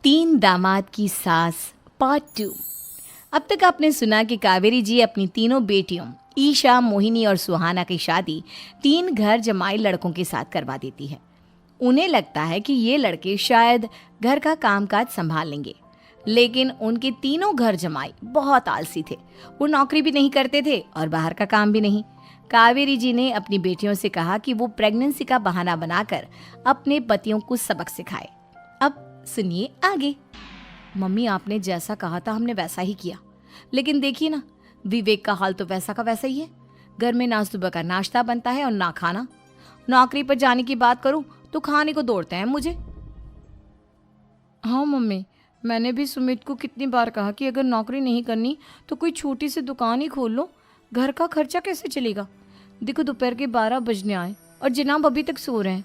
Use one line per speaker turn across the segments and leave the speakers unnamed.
तीन दामाद की सास पार्ट 2। अब तक आपने सुना कि कावेरी जी अपनी तीनों बेटियों ईशा, मोहिनी और सुहाना की शादी तीन घर जमाई लड़कों के साथ करवा देती है। उन्हें लगता है कि ये लड़के शायद घर का कामकाज संभाल लेंगे, लेकिन उनके तीनों घर जमाई बहुत आलसी थे। वो नौकरी भी नहीं करते थे और बाहर का काम भी नहीं। कावेरी जी ने अपनी बेटियों से कहा कि वो प्रेगनेंसी का बहाना बनाकर अपने पतियों को सबक सिखाए। अब सुनिए आगे। मम्मी, आपने जैसा कहा था हमने वैसा ही किया, लेकिन देखिए ना, विवेक का हाल तो वैसा का वैसा ही है। घर में ना सुबह का नाश्ता बनता है और ना खाना। नौकरी पर जाने की बात करूं तो खाने को दौड़ते हैं मुझे। हाँ मम्मी, मैंने भी सुमित को कितनी बार कहा कि अगर नौकरी नहीं करनी तो कोई छोटी सी दुकान ही खोल लो। घर का खर्चा कैसे चलेगा? देखो दोपहर के 12 बजने आए और जनाब अभी तक सो रहे हैं।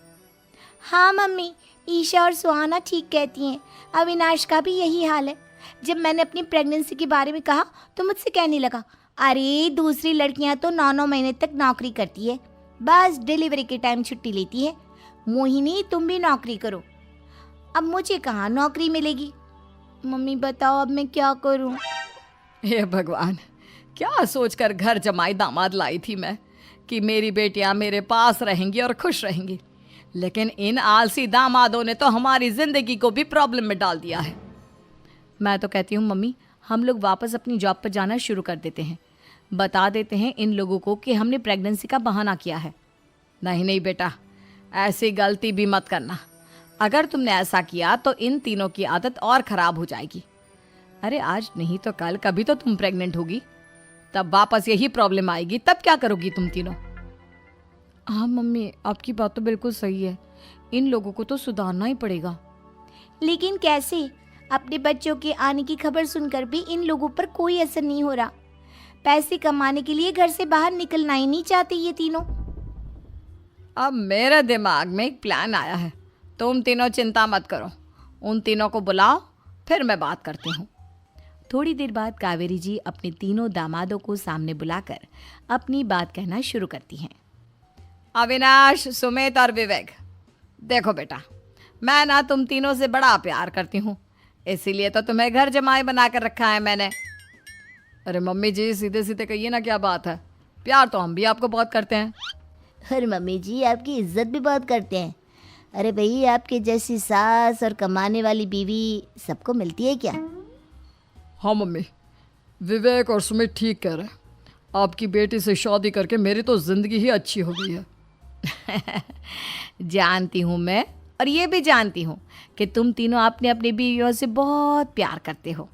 हाँ मम्मी, ईशा और सुहाना ठीक कहती हैं। अविनाश का भी यही हाल है। जब मैंने अपनी प्रेगनेंसी के बारे में कहा तो मुझसे कहने लगा, अरे दूसरी लड़कियां तो 9-9 महीने तक नौकरी करती है, बस डिलीवरी के टाइम छुट्टी लेती है। मोहिनी, तुम भी नौकरी करो। अब मुझे कहाँ नौकरी मिलेगी? मम्मी बताओ, अब मैं क्या करूँ?
हे भगवान, क्या सोचकर घर जमाई दामाद लाई थी मैं कि मेरी बेटियां मेरे पास रहेंगी और खुश रहेंगी, लेकिन इन आलसी दामादों ने तो हमारी जिंदगी को भी प्रॉब्लम में डाल दिया है। मैं तो कहती हूँ मम्मी, हम लोग वापस अपनी जॉब पर जाना शुरू कर देते हैं। बता देते हैं इन लोगों को कि हमने प्रेगनेंसी का बहाना किया है। नहीं नहीं बेटा, ऐसी गलती भी मत करना। अगर तुमने ऐसा किया तो इन तीनों की आदत और ख़राब हो जाएगी। अरे आज नहीं तो कल कभी तो तुम प्रेग्नेंट होगी, तब वापस यही प्रॉब्लम आएगी। तब क्या करोगी तुम तीनों? हाँ मम्मी, आपकी बात तो बिल्कुल सही है। इन लोगों को तो सुधारना ही पड़ेगा।
लेकिन कैसे? अपने बच्चों के आने की खबर सुनकर भी इन लोगों पर कोई असर नहीं हो रहा। पैसे कमाने के लिए घर से बाहर निकलना ही नहीं चाहते ये तीनों।
अब मेरे दिमाग में एक प्लान आया है। तुम तीनों चिंता मत करो, उन तीनों को बुलाओ, फिर मैं बात करती हूँ। थोड़ी देर बाद कावेरी जी अपने तीनों दामादों को सामने बुलाकर अपनी बात कहना शुरू करती हैं। अविनाश, सुमित और विवेक, देखो बेटा, मैं ना तुम तीनों से बड़ा प्यार करती हूँ, इसीलिए तो तुम्हें घर जमाई बना कर रखा है मैंने। अरे मम्मी जी, सीधे सीधे कहिए ना, क्या बात है? प्यार तो हम भी आपको बहुत करते हैं।
अरे मम्मी जी, आपकी इज्जत भी बहुत करते हैं। अरे भाई, आपके जैसी सास और कमाने वाली बीवी सबको मिलती है क्या?
हाँ मम्मी, विवेक और सुमित ठीक कह रहे हैं। आपकी बेटी से शादी करके मेरी तो ज़िंदगी ही अच्छी हो गई है।
जानती हूँ मैं, और ये भी जानती हूँ कि तुम तीनों अपने अपनी बीवियों से बहुत प्यार करते हो।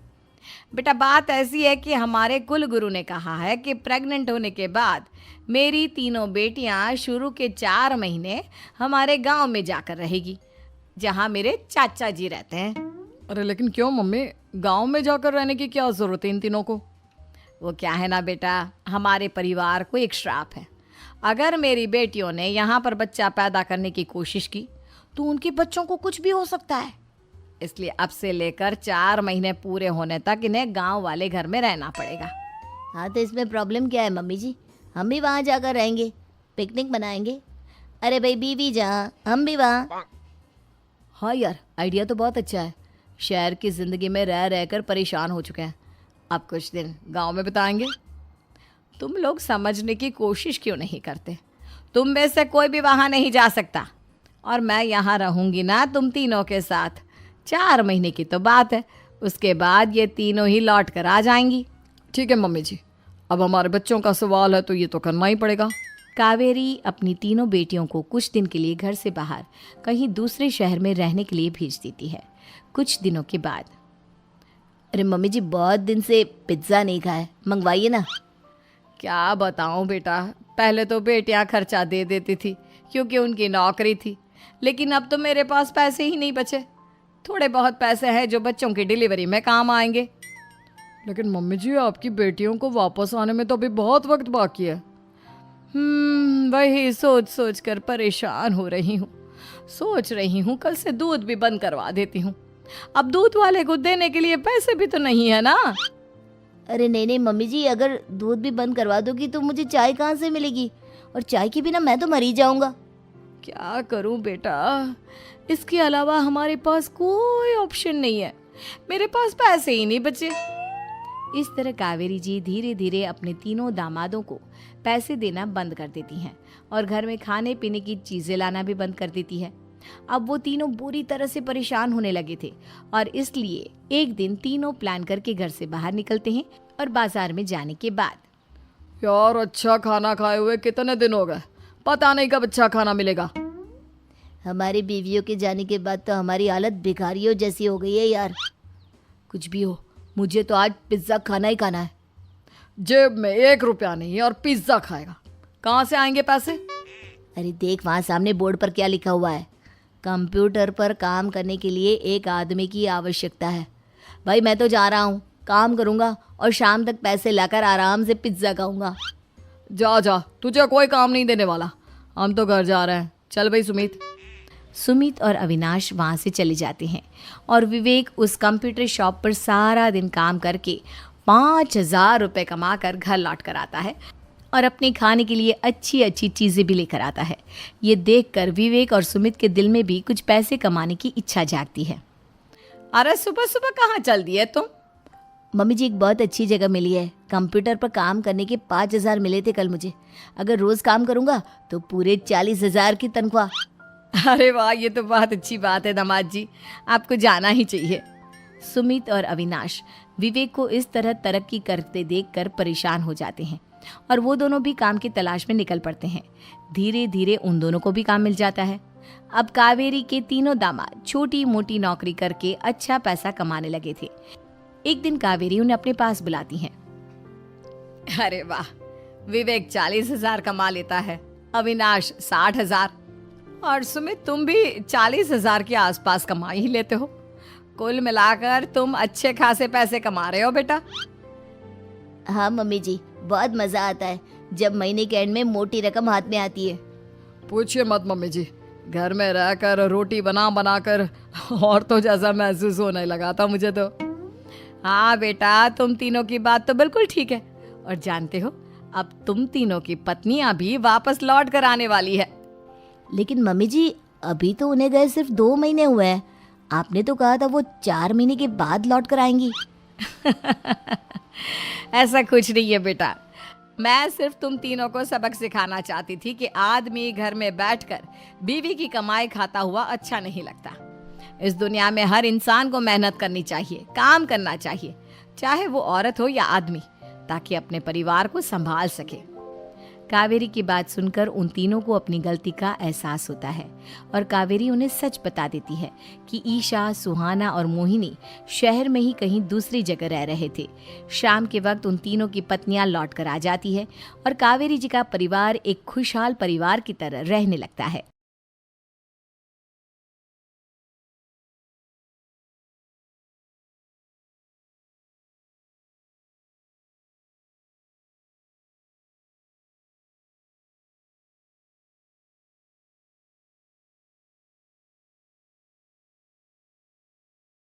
बेटा, बात ऐसी है कि हमारे कुल गुरु ने कहा है कि प्रेग्नेंट होने के बाद मेरी तीनों बेटियां शुरू के 4 महीने हमारे गांव में जाकर रहेगी, जहां मेरे चाचा जी रहते हैं।
अरे लेकिन क्यों मम्मी, गांव में जाकर रहने की क्या ज़रूरत है इन तीनों को?
वो क्या है ना बेटा, हमारे परिवार को एक श्राप है। अगर मेरी बेटियों ने यहाँ पर बच्चा पैदा करने की कोशिश की तो उनके बच्चों को कुछ भी हो सकता है। इसलिए अब से लेकर 4 महीने पूरे होने तक इन्हें गांव वाले घर में रहना पड़ेगा।
हाँ, तो इसमें प्रॉब्लम क्या है मम्मी जी? हम भी वहाँ जाकर रहेंगे, पिकनिक मनाएंगे। अरे भाई, बीवी जहाँ हम भी वहाँ।
हाँ यार, आइडिया तो बहुत अच्छा है। शहर की ज़िंदगी में रह रहकर परेशान हो चुके हैं, अब कुछ दिन गांव में बिताएंगे। तुम लोग समझने की कोशिश क्यों नहीं करते? तुम में से कोई भी वहाँ नहीं जा सकता, और मैं यहाँ रहूँगी ना तुम तीनों के साथ। 4 महीने की तो बात है, उसके बाद ये तीनों ही लौट कर आ जाएंगी।
ठीक है मम्मी जी, अब हमारे बच्चों का सवाल है तो ये तो करना ही पड़ेगा।
कावेरी अपनी तीनों बेटियों को कुछ दिन के लिए घर से बाहर कहीं दूसरे शहर में रहने के लिए भेज देती है। कुछ दिनों के बाद,
अरे मम्मी जी, बहुत दिन से पिज्ज़ा नहीं खाया, मंगवाइए ना।
क्या बताऊं बेटा, पहले तो बेटियां खर्चा दे देती थी क्योंकि उनकी नौकरी थी, लेकिन अब तो मेरे पास पैसे ही नहीं बचे। थोड़े बहुत पैसे हैं जो बच्चों की डिलीवरी में काम आएंगे।
लेकिन मम्मी जी, आपकी बेटियों को वापस आने में तो अभी बहुत वक्त बाकी है।
वही सोच सोच कर परेशान हो रही हूँ। सोच रही हूँ कल से दूध भी बंद करवा देती हूँ। अब दूध वाले को देने के लिए पैसे भी तो नहीं है ना।
अरे नहीं नहीं मम्मी जी, अगर दूध भी बंद करवा दोगी तो मुझे चाय कहाँ से मिलेगी? और चाय के बिना मैं तो मर ही जाऊंगा।
क्या करूं बेटा, इसके अलावा हमारे पास कोई ऑप्शन नहीं है। मेरे पास पैसे ही नहीं बचे। इस तरह कावेरी जी धीरे धीरे अपने तीनों दामादों को पैसे देना बंद कर देती हैं और घर में खाने पीने की चीजें लाना भी बंद कर देती है। अब वो तीनों बुरी तरह से परेशान होने लगे थे और इसलिए एक दिन तीनों प्लान करके घर से बाहर निकलते हैं और बाजार में जाने के बाद
यार अच्छा खाना खाए हुए कितने दिन हो गए, पता नहीं कब अच्छा खाना मिलेगा।
हमारी बीवियों के जाने के बाद तो हमारी हालत भिखारियों जैसी हो गई है यार।
कुछ भी हो, मुझे तो आज पिज्ज़ा खाना ही खाना है।
जेब में 1 रुपया नहीं और पिज्ज़ा खाएगा, कहाँ से आएंगे पैसे?
अरे देख वहाँ सामने बोर्ड पर क्या लिखा हुआ है, कंप्यूटर पर काम करने के लिए एक आदमी की आवश्यकता है। भाई मैं तो जा रहा हूँ, काम करूँगा और शाम तक पैसे लाकर आराम से पिज्ज़ा खाऊंगा।
जा जा, तुझे कोई काम नहीं देने वाला, हम तो घर जा रहे हैं। चल भाई सुमित।
सुमित और अविनाश वहाँ से चले जाते हैं और विवेक उस कंप्यूटर शॉप पर सारा दिन काम करके 5,000 रुपये कमा कर घर लौट कर आता है और अपने खाने के लिए अच्छी अच्छी चीज़ें भी लेकर आता है। ये देखकर विवेक और सुमित के दिल में भी कुछ पैसे कमाने की इच्छा जागती है। अरे सुबह सुबह कहाँ चल दी है तुम?
मम्मी जी एक बहुत अच्छी जगह मिली है, कंप्यूटर पर काम करने के 5,000 मिले थे कल मुझे। अगर रोज़ काम करूँगा तो पूरे 40,000 की तनख्वाह।
अरे वाह, ये तो बहुत अच्छी बात है दामाद जी, आपको जाना ही चाहिए। सुमित और अविनाश विवेक को इस तरह तरक्की करते देखकर परेशान हो जाते हैं और वो दोनों भी काम की तलाश में निकल पड़ते हैं। धीरे धीरे उन दोनों को भी काम मिल जाता है। अब कावेरी के तीनों दामाद छोटी मोटी नौकरी करके अच्छा पैसा कमाने लगे थे। एक दिन कावेरी उन्हें अपने पास बुलाती है। अरे वाह, विवेक 40,000 कमा लेता है, अविनाश 60,000 और सुमित तुम भी 40,000 के आसपास कमा ही लेते हो। कुल मिलाकर तुम अच्छे खासे पैसे कमा रहे हो बेटा।
हाँ मम्मी जी, बहुत मज़ा आता है जब महीने के एंड में मोटी रकम हाथ में आती है।
पूछिए मत मम्मी जी, घर में रहकर रोटी बना बना कर और तो जैसा महसूस होने लगा था मुझे तो।
हाँ बेटा, तुम तीनों की बात तो बिल्कुल ठीक है और जानते हो अब तुम तीनों की पत्नियां भी वापस लौट कर आने वाली है।
लेकिन मम्मी जी अभी तो उन्हें गए सिर्फ 2 महीने हुए हैं, आपने तो कहा था वो 4 महीने के बाद लौट कर आएंगी।
ऐसा कुछ नहीं है बेटा, मैं सिर्फ तुम तीनों को सबक सिखाना चाहती थी कि आदमी घर में बैठकर बीवी की कमाई खाता हुआ अच्छा नहीं लगता। इस दुनिया में हर इंसान को मेहनत करनी चाहिए, काम करना चाहिए, चाहे वो औरत हो या आदमी, ताकि अपने परिवार को संभाल सके। कावेरी की बात सुनकर उन तीनों को अपनी गलती का एहसास होता है और कावेरी उन्हें सच बता देती है कि ईशा, सुहाना और मोहिनी शहर में ही कहीं दूसरी जगह रह रहे थे। शाम के वक्त उन तीनों की पत्नियां लौट कर आ जाती है और कावेरी जी का परिवार एक खुशहाल परिवार की तरह रहने लगता है।